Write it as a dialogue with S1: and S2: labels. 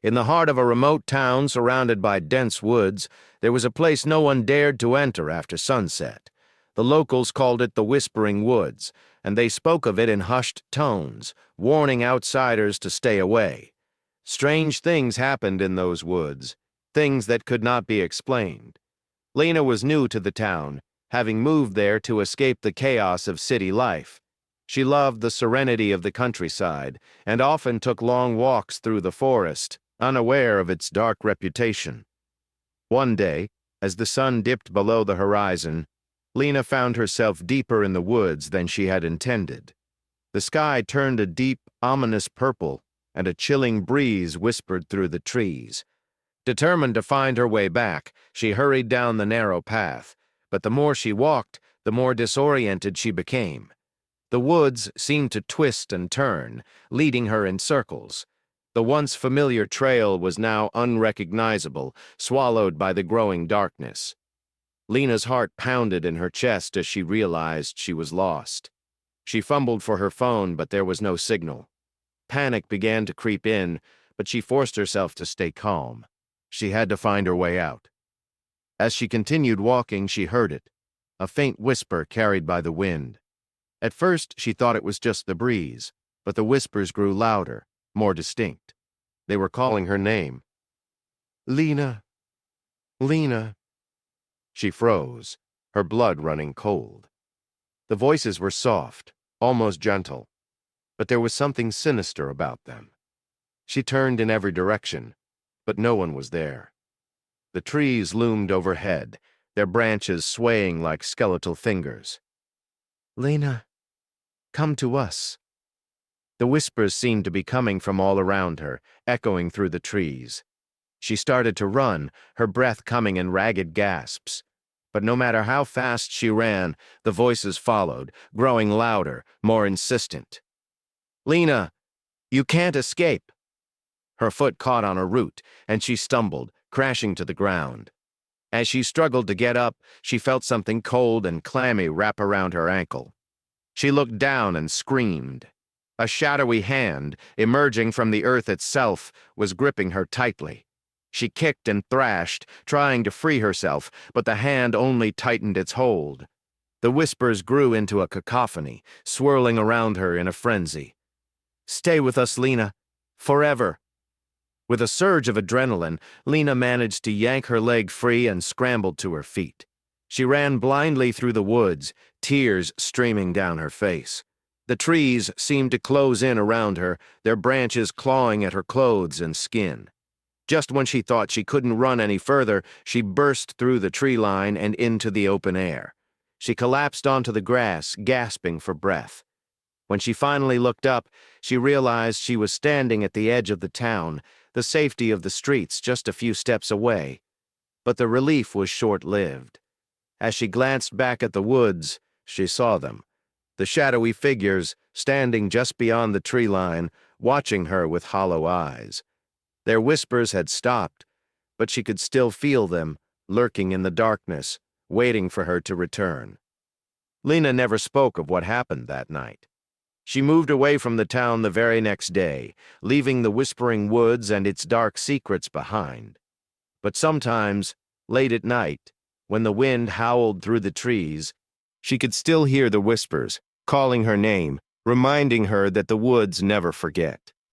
S1: In the heart of a remote town surrounded by dense woods, there was a place no one dared to enter after sunset. The locals called it the Whispering Woods, and they spoke of it in hushed tones, warning outsiders to stay away. Strange things happened in those woods, things that could not be explained. Lena was new to the town, having moved there to escape the chaos of city life. She loved the serenity of the countryside and often took long walks through the forest, unaware of its dark reputation. One day, as the sun dipped below the horizon, Lena found herself deeper in the woods than she had intended. The sky turned a deep, ominous purple, and a chilling breeze whispered through the trees. Determined to find her way back, she hurried down the narrow path, but the more she walked, the more disoriented she became. The woods seemed to twist and turn, leading her in circles. The once familiar trail was now unrecognizable, swallowed by the growing darkness. Lena's heart pounded in her chest as she realized she was lost. She fumbled for her phone, but there was no signal. Panic began to creep in, but she forced herself to stay calm. She had to find her way out. As she continued walking, she heard it, a faint whisper carried by the wind. At first, she thought it was just the breeze, but the whispers grew louder, more distinct. They were calling her name. Lena. Lena. She froze, her blood running cold. The voices were soft, almost gentle, but there was something sinister about them. She turned in every direction, but no one was there. The trees loomed overhead, their branches swaying like skeletal fingers. Lena, come to us. The whispers seemed to be coming from all around her, echoing through the trees. She started to run, her breath coming in ragged gasps. But no matter how fast she ran, the voices followed, growing louder, more insistent. Lena, you can't escape. Her foot caught on a root, and she stumbled, crashing to the ground. As she struggled to get up, she felt something cold and clammy wrap around her ankle. She looked down and screamed. A shadowy hand, emerging from the earth itself, was gripping her tightly. She kicked and thrashed, trying to free herself, but the hand only tightened its hold. The whispers grew into a cacophony, swirling around her in a frenzy. Stay with us, Lena. Forever. With a surge of adrenaline, Lena managed to yank her leg free and scrambled to her feet. She ran blindly through the woods, tears streaming down her face. The trees seemed to close in around her, their branches clawing at her clothes and skin. Just when she thought she couldn't run any further, she burst through the tree line and into the open air. She collapsed onto the grass, gasping for breath. When she finally looked up, she realized she was standing at the edge of the town, the safety of the streets just a few steps away. But the relief was short-lived. As she glanced back at the woods, she saw them, the shadowy figures standing just beyond the tree line, watching her with hollow eyes. Their whispers had stopped, but she could still feel them, lurking in the darkness, waiting for her to return. Lena never spoke of what happened that night. She moved away from the town the very next day, leaving the Whispering Woods and its dark secrets behind. But sometimes, late at night, when the wind howled through the trees, she could still hear the whispers, calling her name, reminding her that the woods never forget.